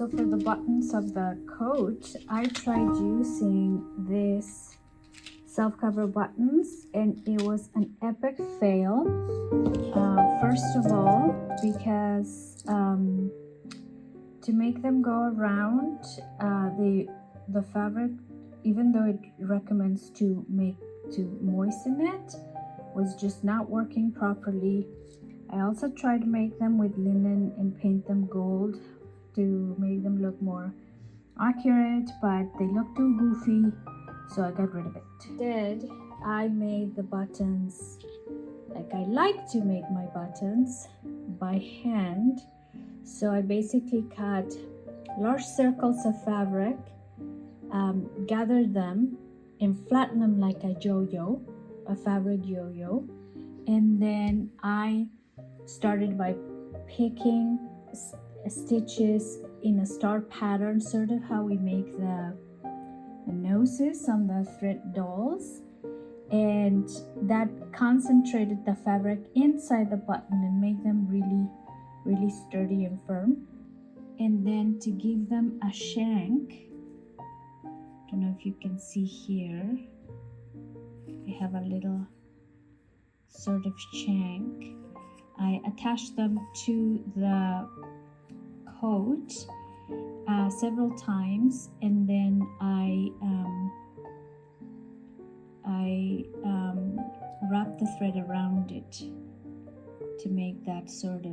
So for the buttons of the coat, I tried using this self-cover buttons and it was an epic fail. First of all, because to make them go around, the fabric, even though it recommends to moisten it, was just not working properly. I also tried to make them with linen and paint them gold to make them look more accurate, but they look too goofy, so I got rid of it. Instead, I made the buttons like I like to make my buttons, by hand. So I basically cut large circles of fabric, gathered them and flattened them like a yo-yo, a fabric yo-yo, and then I started by picking stitches in a star pattern, sort of how we make the noses on the thread dolls, and that concentrated the fabric inside the button and made them really sturdy and firm. And then to give them a shank, don't know if you can see here, I have a little sort of shank. I attached them to the coat several times, and then I wrapped the thread around it to make that sort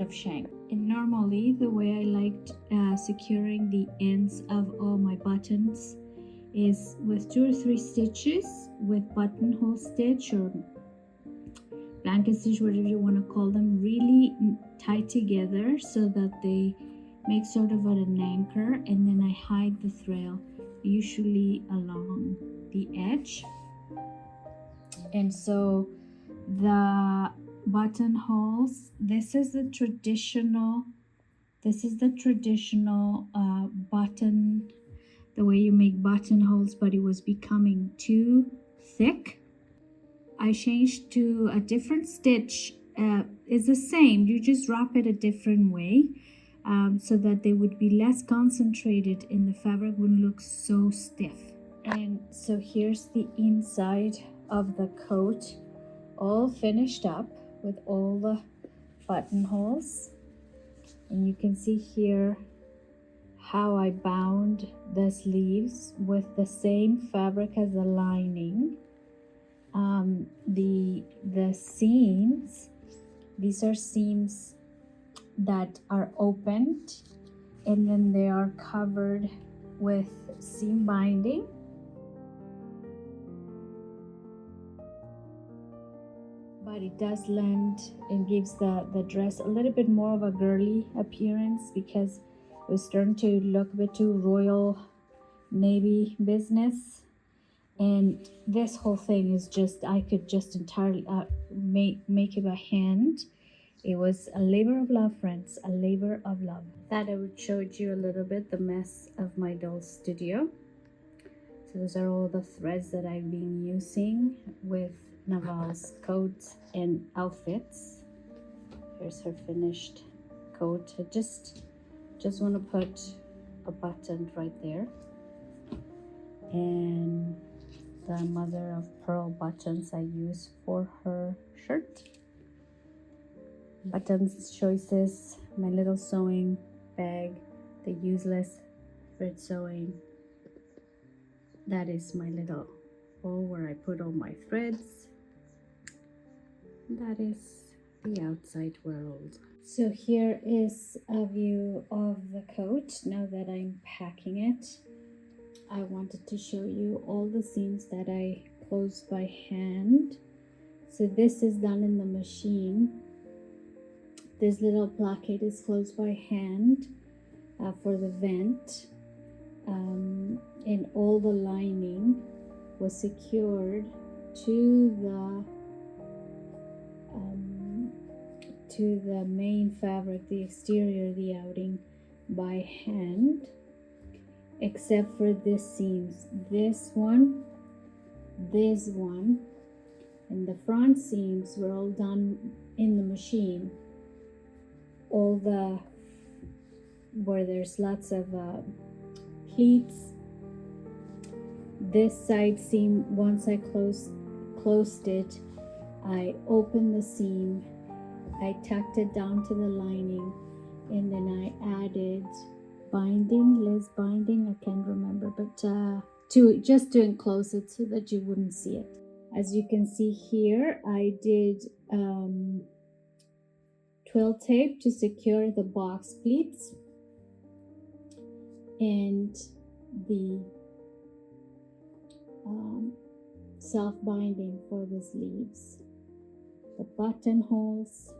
of shank. And normally the way I liked securing the ends of all my buttons is with 2 or 3 stitches with buttonhole stitch or blanket stitch, whatever you want to call them, really tight together so that they make sort of an anchor, and then I hide the thread usually along the edge. And so the buttonholes, this is the traditional button, the way you make buttonholes, but it was becoming too thick. I changed to a different stitch. It's the same, you just wrap it a different way, so that they would be less concentrated and the fabric wouldn't look so stiff. And so here's the inside of the coat, all finished up with all the buttonholes. And you can see here how I bound the sleeves with the same fabric as the lining. The seams, these are seams that are opened and then they are covered with seam binding. But it does lend and gives the dress a little bit more of a girly appearance, because it was starting to look a bit too royal navy business. And this whole thing is just, I could just entirely make it by hand. It was a labor of love, friends, a labor of love. Thought I would show you a little bit the mess of my doll studio. So those are all the threads that I've been using with Naval's coats and outfits. Here's her finished coat. I just want to put a button right there, and the mother of pearl buttons I use for her shirt. Buttons choices, my little sewing bag, the useless thread sewing. That is my little bowl where I put all my threads. That is the outside world. So here is a view of the coat. Now that I'm packing it, I wanted to show you all the seams that I closed by hand. So this is done in the machine. This little placket is closed by hand for the vent, and all the lining was secured to the main fabric, the exterior, the outing, by hand, except for this seams, this one, and the front seams were all done in the machine. All the where there's lots of pleats. This side seam, once I closed it, I opened the seam, I tucked it down to the lining, and then I added Liz binding, I can't remember, but to enclose it so that you wouldn't see it. As you can see here, I did twill tape to secure the box pleats and the self-binding for the sleeves, the buttonholes,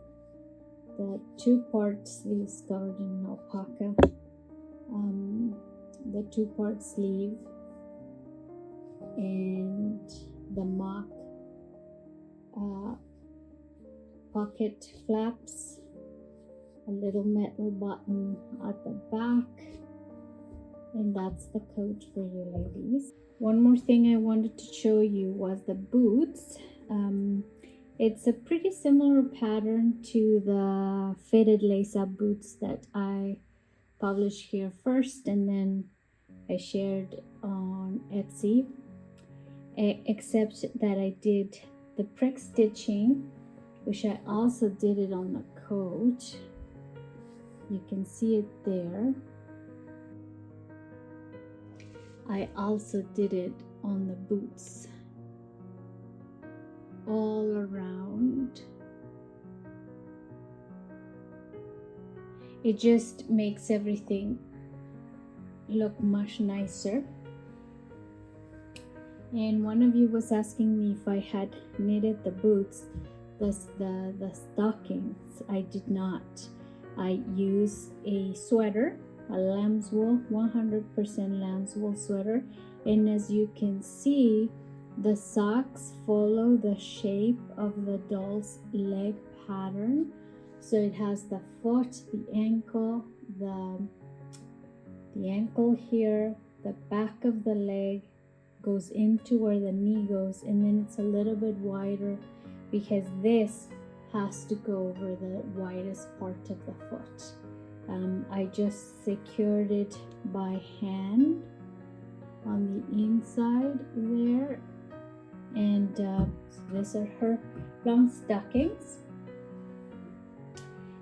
the two-part sleeves covered in alpaca, the two-part sleeve, and the mock pocket flaps, a little metal button at the back, and that's the coat for you ladies. One more thing I wanted to show you was the boots. It's a pretty similar pattern to the fitted lace-up boots that I published here first, and then I shared on Etsy, except that I did the prick stitching, which I also did it on the coat. You can see it there. I also did it on the boots, all around. It just makes everything look much nicer. And one of you was asking me if I had knitted the boots, the stockings. I did not. I used a sweater, a lamb's wool, 100% lamb's wool sweater, and as you can see, the socks follow the shape of the doll's leg pattern. So it has the foot, the ankle here, the back of the leg goes into where the knee goes, and then it's a little bit wider because this has to go over the widest part of the foot. I just secured it by hand on the inside there, and so these are her long stockings,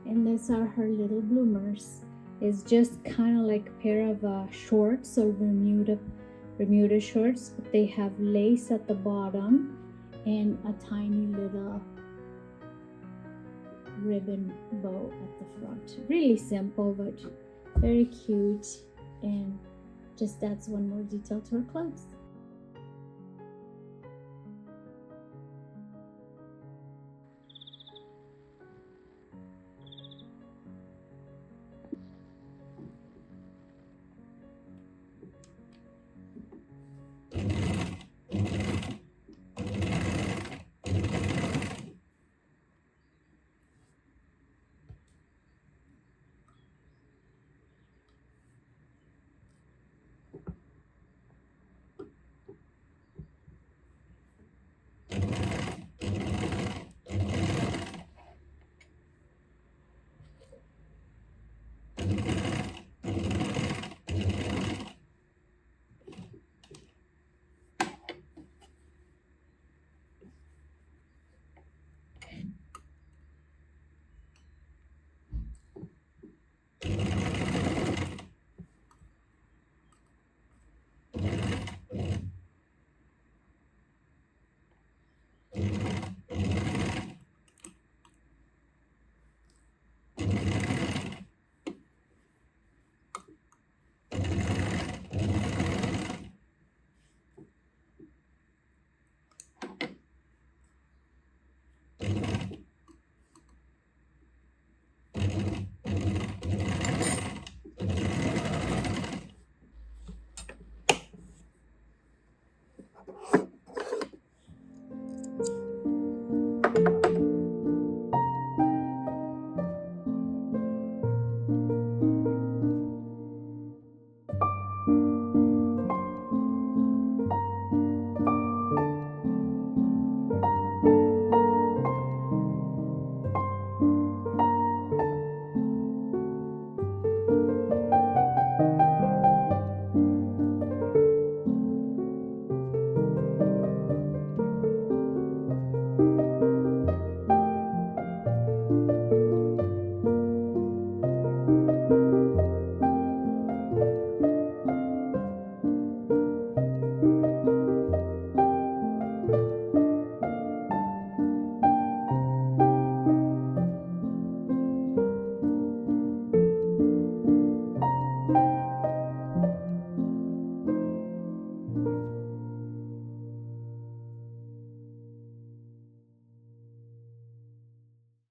and these are her little bloomers. It's just kind of like a pair of shorts or Bermuda shorts, but they have lace at the bottom and a tiny little ribbon bow at the front. Really simple, but very cute, and just adds one more detail to her clothes.